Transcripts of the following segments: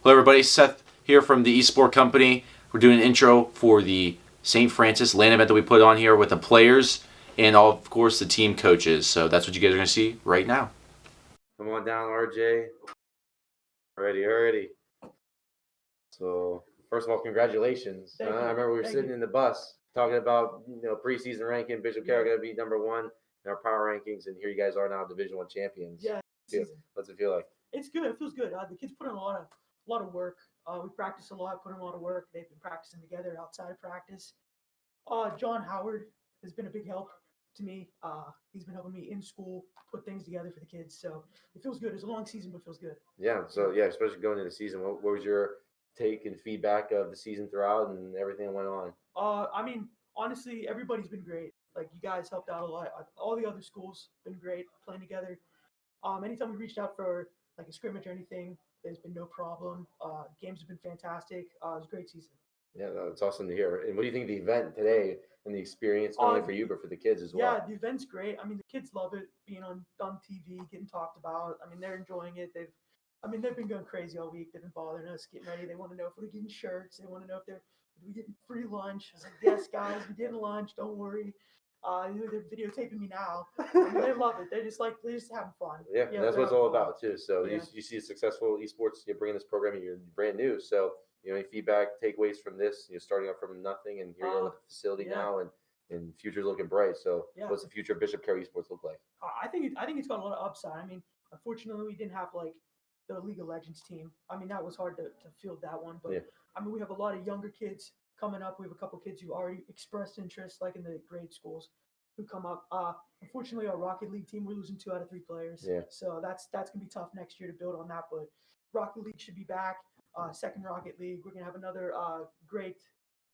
Hello, everybody. Seth here from the Esport Company. We're doing an intro for the St. Francis LAN event that we put on here with the players and, of course, the team coaches. So that's what you guys are going to see right now. Come on down, RJ. Already. So, first of all, congratulations. I remember we were sitting in the bus talking about preseason ranking. Bishop Carroll going to be #1 in our power rankings, and here you guys are now, Division I champions. Yeah. What's it feel like? It's good. It feels good. The kids put in a lot of work. We practice a lot, put in a lot of work. They've been practicing together outside of practice. John Howard has been a big help to me. He's been helping me in school put things together for the kids. So it feels good. It's a long season, but it feels good. Yeah. So especially going into the season, what was your take and feedback of the season throughout and everything that went on? Honestly, everybody's been great. Like, you guys helped out a lot. All the other schools been great playing together. Anytime we reached out for like a scrimmage or anything, there's been no problem. Games have been fantastic. It was a great season. Yeah, it's awesome to hear. And what do you think of the event today and the experience, not only for you, but for the kids as well? Yeah, the event's great. I mean, the kids love it, being on TV, getting talked about. I mean, they're enjoying it. They've been going crazy all week. They've been bothering us, getting ready. They want to know if we're getting shirts. They want to know if we're getting free lunch. I was like, yes, guys, we're getting lunch. Don't worry. They're videotaping me now. They love it. They're just having fun. Yeah, and that's what it's all about too. So you see successful esports, you're bringing this program, and you're brand new. So any feedback, takeaways from this? Starting out from nothing, and here you are with the facility now, and future's looking bright. So what's the future of Bishop Carroll esports look like? I think it's got a lot of upside. I mean, unfortunately, we didn't have like the League of Legends team. I mean, that was hard to field that one. But I mean, we have a lot of younger kids coming up. We have a couple kids who already expressed interest, like in the grade schools, who come up. Unfortunately, our Rocket League team, we're losing 2 out of 3 players. Yeah. So that's gonna be tough next year to build on that. But Rocket League should be back. Second Rocket League. We're gonna have another great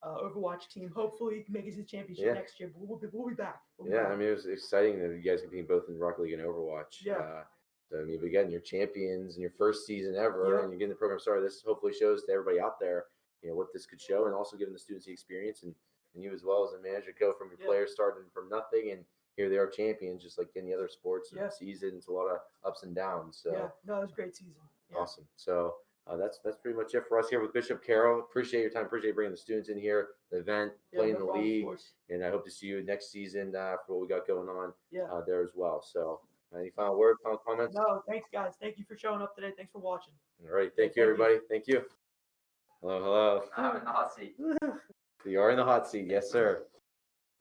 Overwatch team. Hopefully, make it to the championship next year. But we'll be back. I mean, it was exciting that you guys competing both in Rocket League and Overwatch. Yeah. So, I mean, again, you're champions in your first season ever, and you're getting the program started. This hopefully shows to everybody out there, what this could show, and also giving the students the experience and you as well as a manager go from your players starting from nothing, and here they are champions, just like any other sports season. It's a lot of ups and downs. So it was a great season. Awesome. So that's pretty much it for us here with Bishop Carroll. Appreciate your time. Appreciate bringing the students in here, the event, playing the league, and I hope to see you next season for what we got going on there as well. So. Any final word, final comments? No, thanks, guys. Thank you for showing up today. Thanks for watching. All right. Thank you, everybody. Thank you. Hello. I'm in the hot seat. You are in the hot seat. Yes, sir.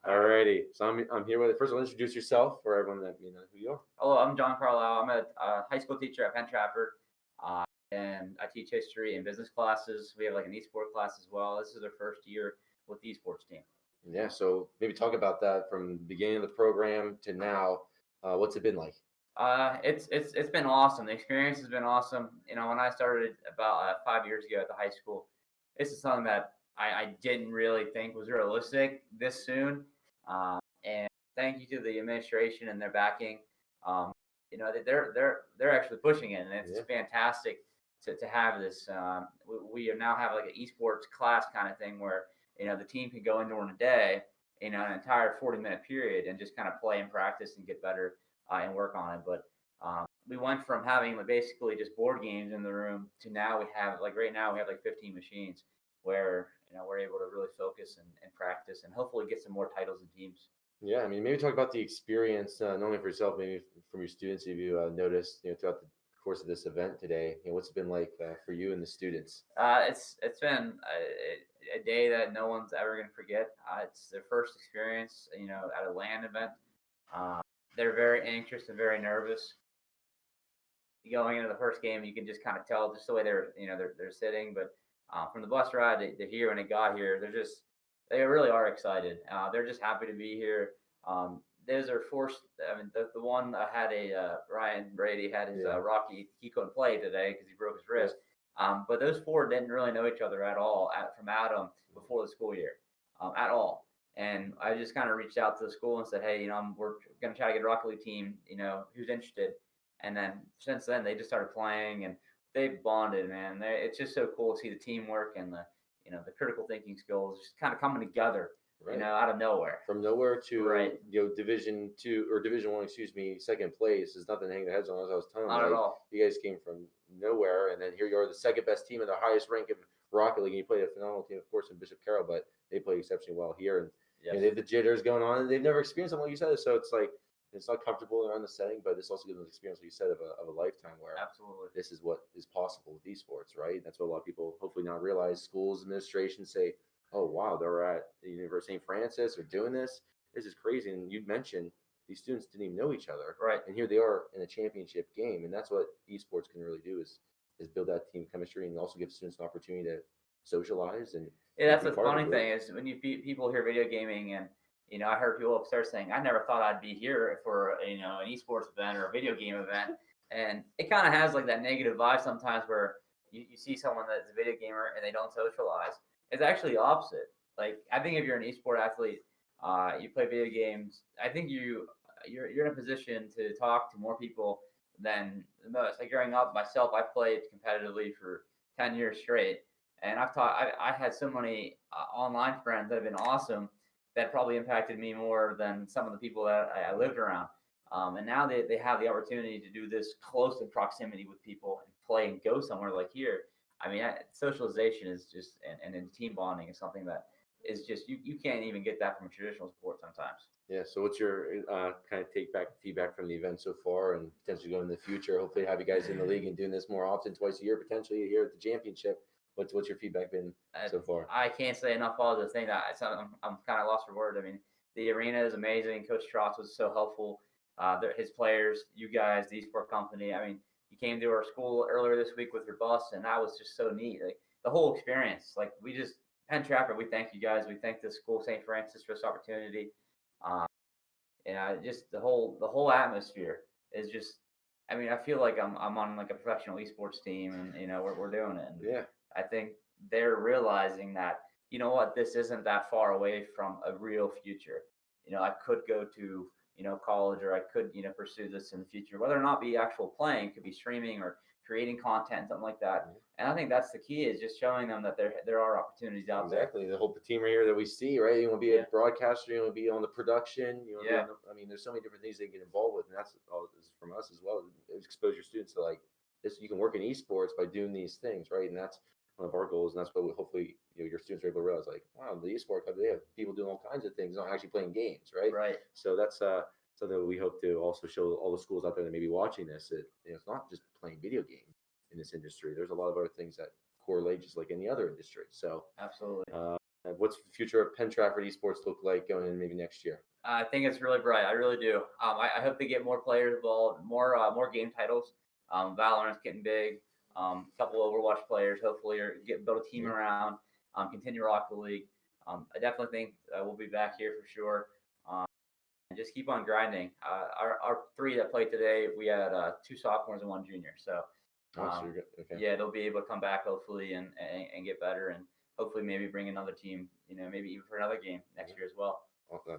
All righty. So I'm here with, first of all, introduce yourself for everyone that may know who you are. Hello, I'm John Carlisle. I'm a high school teacher at Penn Trafford, and I teach history and business classes. We have like an esports class as well. This is our first year with the esports team. Yeah, so maybe talk about that from the beginning of the program to now. What's it been like? It's been awesome. The experience has been awesome. When I started about 5 years ago at the high school, this is something that I didn't really think was realistic this soon. And thank you to the administration and their backing. They're actually pushing it, and it's fantastic to have this. We now have like an esports class kind of thing where the team can go in during the day, an entire 40-minute period, and just kind of play and practice and get better and work on it. But we went from having basically just board games in the room to now right now we have 15 machines where we're able to really focus and practice and hopefully get some more titles and teams. Yeah, I mean, maybe talk about the experience, not only for yourself, maybe from your students. If you noticed, throughout the course of this event today, what's it been like for you and the students? It's been a day that no one's ever going to forget. It's their first experience, at a LAN event. They're very anxious and very nervous. Going into the first game, you can just kind of tell just the way they're sitting. But from the bus ride to here when they got here, they really are excited. They're just happy to be here. Those are forced. I mean, the one had Ryan Brady had his Rocky. He couldn't play today because he broke his wrist. But those 4 didn't really know each other at all from Adam before the school year, at all. And I just kind of reached out to the school and said, hey, we're going to try to get a Rocket League team, who's interested. And then since then, they just started playing and they bonded, man. It's just so cool to see the teamwork and the critical thinking skills just kind of coming together, out of nowhere. From nowhere to, Division 2 or Division 1, second place is nothing to hang their heads on. As I was telling you, not at all. You guys came from nowhere, and then here you are, the second best team in the highest rank of Rocket League. And you played a phenomenal team, of course, in Bishop Carroll, but they play exceptionally well here, and they have the jitters going on, and they've never experienced something like you said. So it's like it's not comfortable around the setting, but this also gives them an experience, like you said, of a lifetime where Absolutely. this is what is possible with esports, right? That's what a lot of people hopefully not realize. Schools, administration say, "Oh wow, they're at the University of St. Francis, they're doing this. This is crazy." And you mentioned these students didn't even know each other, Right. and here they are in a championship game, and that's what esports can really do is build that team chemistry and also give students an opportunity to socialize and That's be the part of funny the thing is when people hear video gaming and I heard people upstairs saying, I never thought I'd be here for an esports event or a video game event, and it kind of has like that negative vibe sometimes where you see someone that's a video gamer and they don't socialize. It's actually the opposite. Like I think if you're an esport athlete, you play video games, I think you're in a position to talk to more people than most. Like growing up myself, I played competitively for 10 years straight. And I had so many online friends that have been awesome that probably impacted me more than some of the people that I lived around. And now they have the opportunity to do this close in proximity with people and play and go somewhere like here. I mean, socialization is just, and team bonding is something that is just, you can't even get that from a traditional sport sometimes. Yeah. So what's your kind of feedback from the event so far and potentially going in the future? Hopefully have you guys in the league and doing this more often, twice a year, potentially here at the championship. What's your feedback been so far? I can't say enough positive things. I'm kind of lost for words. I mean, the arena is amazing. Coach Trotz was so helpful. His players, you guys, the esport company. I mean, you came to our school earlier this week with your bus, and that was just so neat. Like the whole experience. Like Penn Trafford, we thank you guys. We thank the school, St. Francis, for this opportunity. Just the whole atmosphere is just. I mean, I feel like I'm on like a professional esports team, and we're doing it. And Yeah. I think they're realizing that, what, this isn't that far away from a real future. I could go to, college, or I could, pursue this in the future, whether or not be actual playing, could be streaming or creating content, something like that. And I think that's the key, is just showing them that there are opportunities out there. Exactly. The whole team right here that we see, right? You want to be a broadcaster, you want to be on the production, you want to be I mean, there's so many different things they get involved with, and that's all this is from us as well. Expose your students to like this. You can work in esports by doing these things, right? And that's one of our goals, and that's what hopefully your students are able to realize. Like, wow, the esport club, they have people doing all kinds of things, not actually playing games, right? Right. So that's something that we hope to also show all the schools out there that may be watching this. That it's not just playing video games in this industry. There's a lot of other things that correlate just like any other industry. So absolutely. What's the future of Penn Trafford esports look like going in maybe next year? I think it's really bright. I really do. I hope they get more players involved, more game titles. Valorant's getting big. A couple Overwatch players, hopefully, or build a team around. Continue Rocket League. I definitely think we'll be back here for sure. And just keep on grinding. Our three that played today, we had 2 sophomores and 1 junior. So they'll be able to come back hopefully and get better, and hopefully maybe bring another team, maybe even for another game next year as well.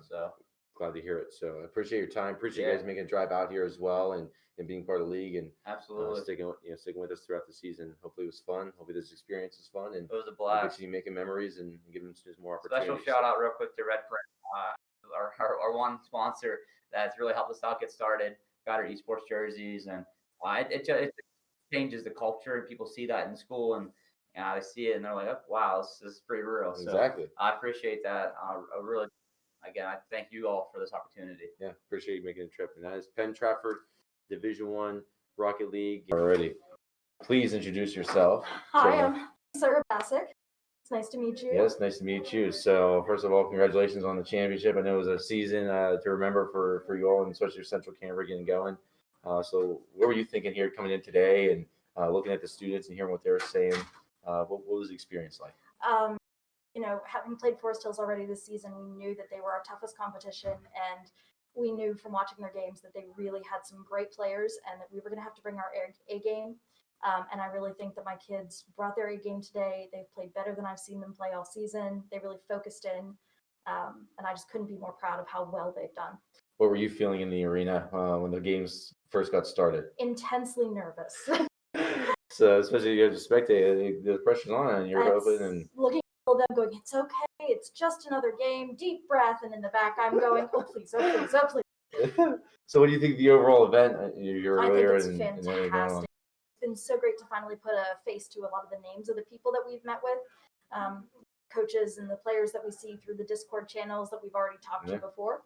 So glad to hear it. So I appreciate your time. Appreciate you guys making a drive out here as well and being part of the league and absolutely sticking with us throughout the season. Hopefully it was fun. Hopefully this experience is fun, and it was a blast. Continue making memories and giving students more opportunities. Special shout out real quick to Red Print, our one sponsor that's really helped us out get started. Got our esports jerseys, and it changes the culture, and people see that in school, and they see it and they're like, oh, wow, this is pretty real. Exactly. So I appreciate that. I thank you all for this opportunity. Yeah, appreciate you making the trip. And that is Penn Trafford Division I Rocket League. Already. Please introduce yourself. Hi, I'm Sarah Bassick. It's nice to meet you. Yes, nice to meet you. So first of all, congratulations on the championship. I know it was a season to remember for you all, and especially your Central Canberra getting going. So what were you thinking here coming in today and looking at the students and hearing what they were saying? What was the experience like? Having played Forest Hills already this season, we knew that they were our toughest competition, and we knew from watching their games that they really had some great players and that we were going to have to bring our A game. And I really think that my kids brought their A game today. They've played better than I've seen them play all season. They really focused in, and I just couldn't be more proud of how well they've done. What were you feeling in the arena when the games first got started? Intensely nervous. So especially you have to spectate, the pressure's on, and you're hoping and looking at them going, it's okay, it's just another game, deep breath, and in the back I'm going, oh please, oh please, oh please. So what do you think of the overall event? You're I think earlier it's and fantastic. been so great to finally put a face to a lot of the names of the people that we've met with, coaches and the players that we see through the Discord channels that we've already talked to before,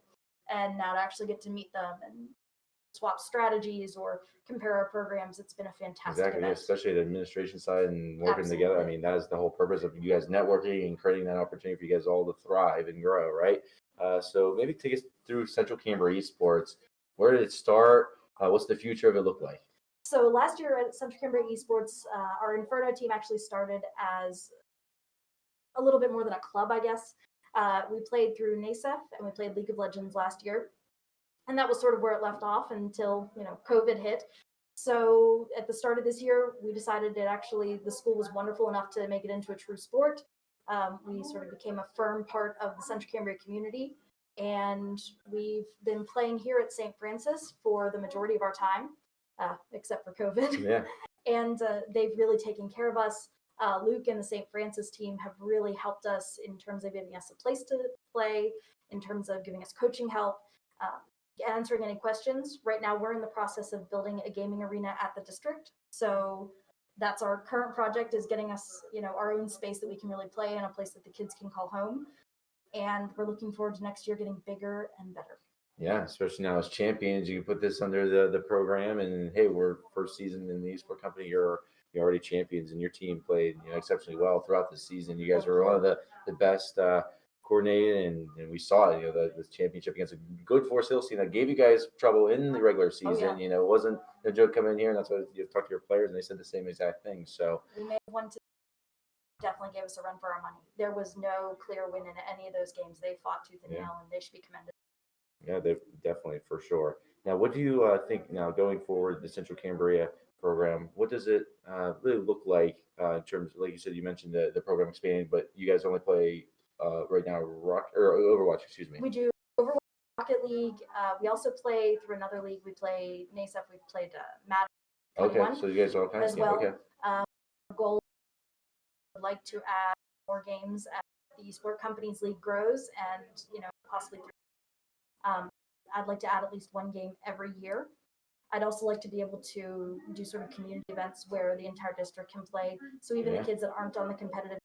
and now to actually get to meet them and swap strategies or compare our programs. It's been a fantastic Exactly, event. especially the administration side and working together. I mean, that is the whole purpose of you guys networking and creating that opportunity for you guys all to thrive and grow, right? So maybe take us through Central Canberra Esports. Where did it start? What's the future of it look like? So last year at Central Canberra Esports, our Inferno team actually started as a little bit more than a club, I guess. We played through NASEF and we played League of Legends last year. And that was sort of where it left off until, COVID hit. So at the start of this year, we decided that actually the school was wonderful enough to make it into a true sport. We sort of became a firm part of the Central Canberra community. And we've been playing here at St. Francis for the majority of our time, except for COVID. Yeah. And they've really taken care of us. Luke and the St. Francis team have really helped us in terms of giving us a place to play, in terms of giving us coaching help, answering any questions. Right now, we're in the process of building a gaming arena at the district. So that's our current project, is getting us, our own space that we can really play in, a place that the kids can call home. And we're looking forward to next year getting bigger and better. Yeah, especially now as champions, you can put this under the program, and hey, we're first season in the esports company. You're already champions, and your team played exceptionally well throughout the season. You guys were one of the best coordinated, and we saw it. The championship against a good Forest Hills team that gave you guys trouble in the regular season. Yeah. It wasn't a joke coming in here, and that's what you talked to your players, and they said the same exact thing. So we may have won to definitely gave us a run for our money. There was no clear win in any of those games. They fought tooth and nail, and they should be commended. Yeah, definitely, for sure. Now, what do you think now going forward, the Central Canberra program? What does it really look like in terms, like you said, you mentioned the program expanding, but you guys only play right now Overwatch, excuse me. We do Overwatch, Rocket League. We also play through another league. We play NASEF. We've played Madden. Okay, so you guys are all kinds as of well. Okay. Our goal would like to add more games as the Esport Companies League grows, and possibly. I'd like to add at least one game every year. I'd also like to be able to do sort of community events where the entire district can play. So even the kids that aren't on the competitive,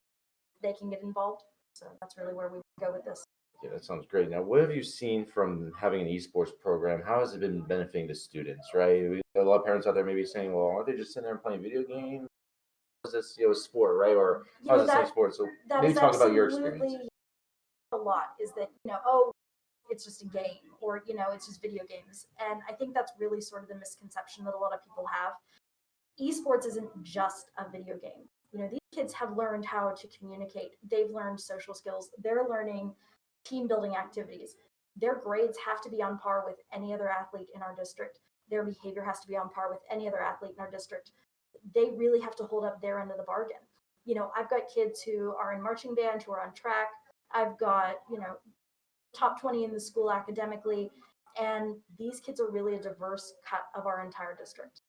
they can get involved. So that's really where we go with this. Yeah, that sounds great. Now, what have you seen from having an esports program? How has it been benefiting the students, right? A lot of parents out there may be saying, well, aren't they just sitting there and playing video games? How's this, sport, right? Or how's this like sport? So maybe talk about your experience. A lot is that, it's just a game, or it's just video games. And I think that's really sort of the misconception that a lot of people have. Esports isn't just a video game. These kids have learned how to communicate. They've learned social skills. They're learning team building activities. Their grades have to be on par with any other athlete in our district. Their behavior has to be on par with any other athlete in our district. They really have to hold up their end of the bargain. I've got kids who are in marching band, who are on track. I've got, top 20 in the school academically, and these kids are really a diverse cut of our entire district.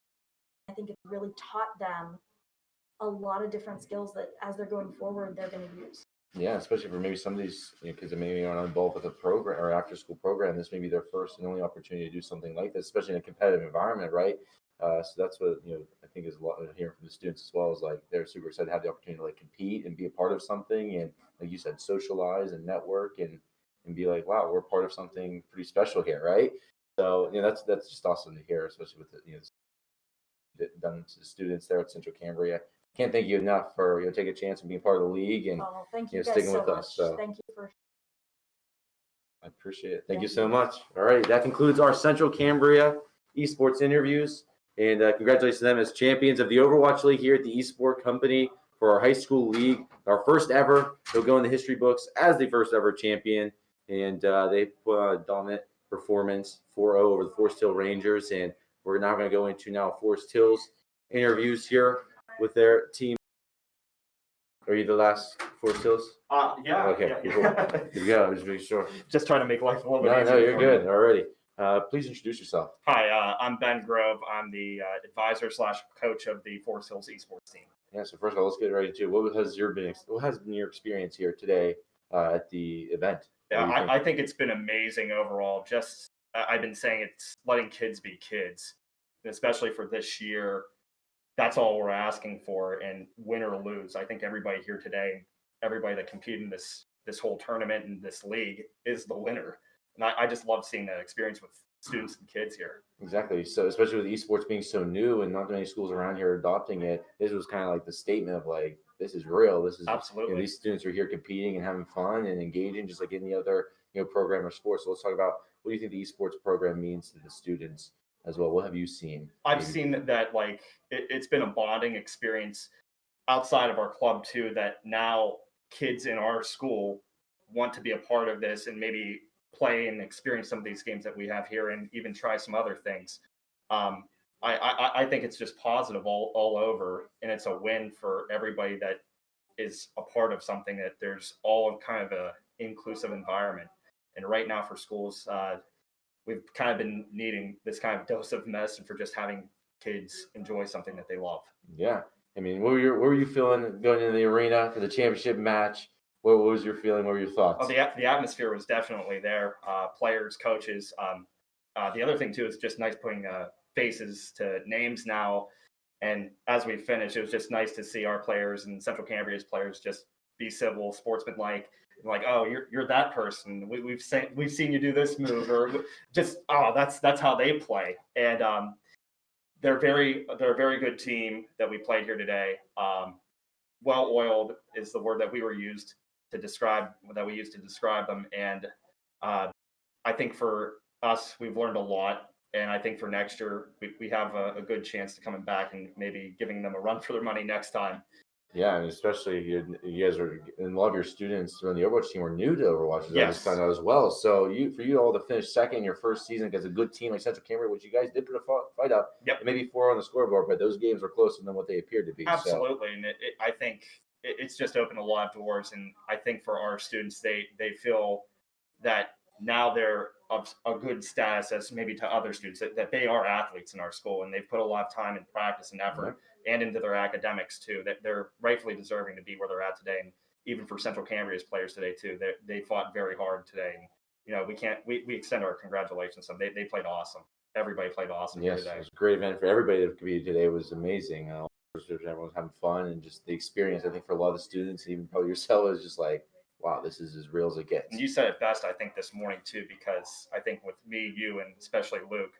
I think it's really taught them a lot of different skills that as they're going forward, they're going to use. Yeah, especially for maybe some of these kids that maybe aren't involved with a program or after school program. This may be their first and only opportunity to do something like this, especially in a competitive environment, right? So that's what I think is a lot of hearing from the students as well, is like they're super excited to have the opportunity to like compete and be a part of something, and like you said, socialize and network and be like, wow, we're part of something pretty special here, right? So that's just awesome to hear, especially with the done to the students there at Central Canberra. Can't thank you enough for taking a chance and being part of the league and thank you guys sticking so with much. us. So thank you for. I appreciate it. Thank you so much. All right, that concludes our Central Canberra esports interviews, and congratulations to them as champions of the Overwatch League here at the Esport Company for our high school league, our first ever. They'll go in the history books as the first ever champion, and they put on a dominant performance 4-0 over the Forest Hill Rangers, and we're now going to go into Forest Hills interviews here with their team. Are you the last Forest Hills? Yeah. Okay. Yeah. Here we go. Just making sure. Just trying to make life a little bit easier. No, you're good. Already. Please introduce yourself. Hi, I'm Ben Grove. I'm the advisor / coach of the Forest Hills esports team. Yeah. So first of all, let's get right into it. What has been your experience here today at the event? Yeah, I think it's been amazing overall. I've been saying it's letting kids be kids, and especially for this year. that's all we're asking for. And win or lose, I think everybody here today, everybody that competed in this whole tournament and this league is the winner. And I just love seeing that experience with students and kids here. Exactly. So especially with esports being so new and not many schools around here adopting it, this was kind of like the statement of like, this is real. This is Absolutely. these students are here competing and having fun and engaging just like any other program or sport. So let's talk about, what do you think the esports program means to the students as well? What have you seen? I've seen that like it's been a bonding experience outside of our club too, that now kids in our school want to be a part of this and maybe play and experience some of these games that we have here and even try some other things. I think it's just positive all over, and it's a win for everybody that is a part of something, that there's all kind of a inclusive environment. And right now for schools, we've kind of been needing this kind of dose of medicine for just having kids enjoy something that they love. Yeah. I mean, what were you feeling going into the arena for the championship match? What was your feeling? What were your thoughts? Oh, the atmosphere was definitely there. Players, coaches. The other thing too is just nice putting faces to names now. And as we finished, it was just nice to see our players and Central Cambria's players just be civil, sportsmanlike. Like, oh, you're that person. We've seen you do this move, or just that's how they play. And they're a very good team that we played here today. Well oiled is the word that we used to describe them. And I think for us, we've learned a lot. And I think for next year, we have a good chance to coming back and maybe giving them a run for their money next time. Yeah, and especially you guys are, and a lot of your students on the Overwatch team were new to Overwatch, as I Yes. just found out as well. So for you all to finish second in your first season against a good team like Central Cambria, which you guys did put a fight up, Yep. maybe 4 on the scoreboard, but those games were closer than what they appeared to be. Absolutely, and I think it's just opened a lot of doors. And I think for our students, they feel that now they're of a good status as maybe to other students, that they are athletes in our school, and they've put a lot of time and practice and effort and into their academics too, that they're rightfully deserving to be where they're at today. And even for Central Cambria's players today too, they fought very hard today. And we extend our congratulations to them. They played awesome. Everybody played awesome Yes, today. it was a great event for everybody that competed today. It was amazing. Everyone was having fun, and just the experience, I think, for a lot of the students, even probably yourself, is just like, wow, this is as real as it gets. And you said it best, I think, this morning too, because I think with me, you, and especially Luke,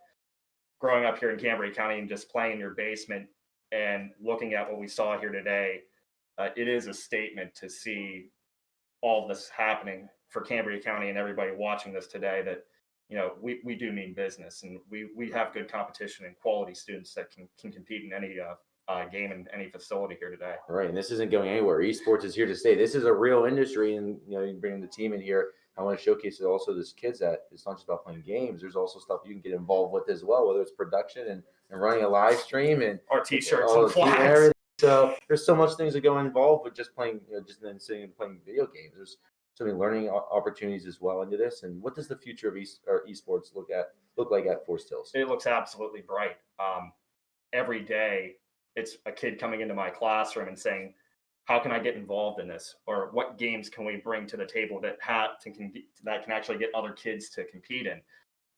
growing up here in Cambria County and just playing in your basement and looking at what we saw here today, it is a statement to see all this happening for Cambria County and everybody watching this today, that we do mean business, and we have good competition and quality students that can compete in any game in any facility here today. Right, and this isn't going anywhere. Esports is here to stay. This is a real industry, and you bring the team in here. I want to showcase it also this kids that it's not just about playing games. There's also stuff you can get involved with as well, whether it's production and running a live stream and our t-shirts and flags. So there's so much things that go involved with just playing, just then sitting and playing video games. There's so many learning opportunities as well into this. And what does the future of esports look like at Forest Hills? It looks absolutely bright. Every day, it's a kid coming into my classroom and saying, how can I get involved in this? Or what games can we bring to the table that can actually get other kids to compete in?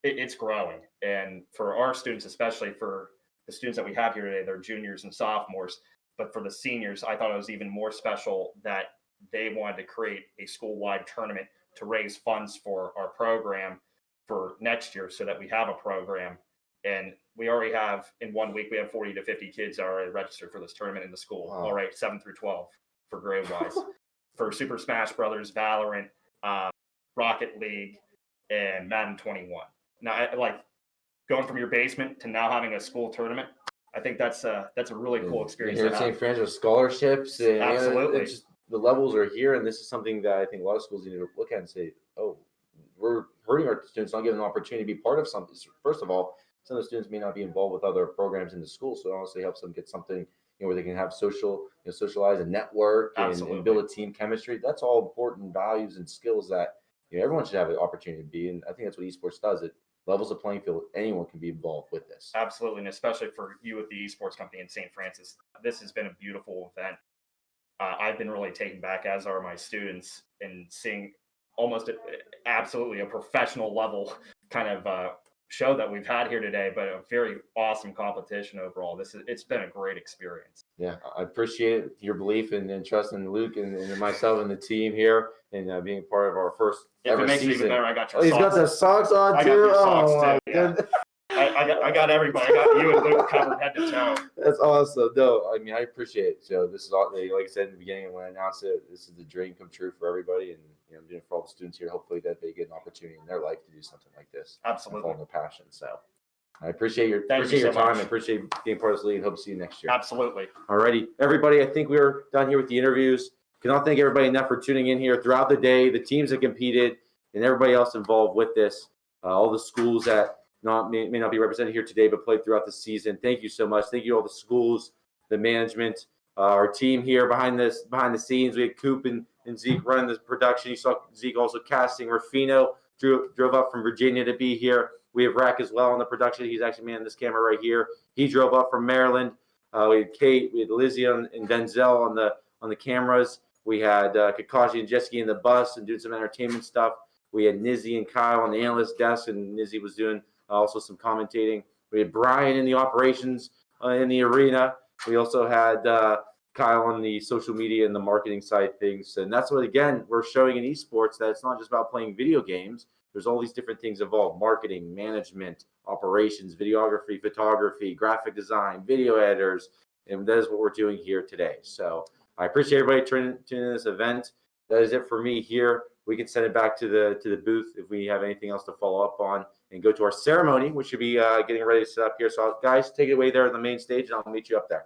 It's growing. And for our students, especially for the students that we have here today, they're juniors and sophomores. But for the seniors, I thought it was even more special that they wanted to create a school-wide tournament to raise funds for our program for next year, so that we have a program. And we already have, in 1 week, we have 40 to 50 kids already registered for this tournament in the school. Wow. All right, 7 through 12 for grade-wise. For Super Smash Brothers, Valorant, Rocket League, and Madden 21. Now, going from your basement to now having a school tournament, I think that's a really cool experience. Here at St. Francis with scholarships, and absolutely, the levels are here, and this is something that I think a lot of schools need to look at and say, oh, we're hurting our students, not giving them an opportunity to be part of something. First of all, some of the students may not be involved with other programs in the school, so it honestly helps them get something where they can have socialize and network and build a team chemistry. That's all important values and skills that everyone should have an opportunity to be. And I think that's what esports does. It levels the playing field. Anyone can be involved with this. Absolutely, and especially for you with the esports company in St. Francis, this has been a beautiful event. I've been really taken back, as are my students, in seeing almost absolutely a professional level kind of show that we've had here today, but a very awesome competition overall. It's been a great experience. Yeah, I appreciate your belief and trust in Luke and myself and the team here and being part of our first If ever it makes season. it even better, I got your He's socks. got the socks on I too. got your socks my too. Yeah. goodness. I got everybody. I got you and Luke covered head to toe. That's awesome. No, I mean, I appreciate it. So this is all, like I said in the beginning when I announced it, this is the dream come true for everybody. And, I'm doing it for all the students here. Hopefully that they get an opportunity in their life to do something like this. Absolutely. Follow their passion. So I appreciate your Thank you so time. much. I appreciate being part of this league. Hope to see you next year. Absolutely. Alrighty, everybody. I think we're done here with the interviews. Cannot thank everybody enough for tuning in here throughout the day. The teams that competed and everybody else involved with this. All the schools that may not be represented here today, but played throughout the season. Thank you so much. Thank you to all the schools, the management, our team here behind the scenes. We had Coop and Zeke running this production. You saw Zeke also casting. Rufino drove up from Virginia to be here. We have Rack as well on the production. He's actually manning this camera right here. He drove up from Maryland. We had Kate, we had Lizzie and Denzel on the cameras. We had Kakashi and Jessica in the bus and doing some entertainment stuff. We had Nizzy and Kyle on the analyst desk, and Nizzy was doing also some commentating. We had Brian in the operations in the arena. We also had Kyle on the social media and the marketing side of things. And that's what, again, we're showing in esports, that it's not just about playing video games. There's all these different things involved: marketing, management, operations, videography, photography, graphic design, video editors. And that is what we're doing here today. So I appreciate everybody tuning in this event. That is it for me here. We can send it back to the booth if we have anything else to follow up on, and go to our ceremony, which should be getting ready to set up here. So guys, take it away there on the main stage, and I'll meet you up there.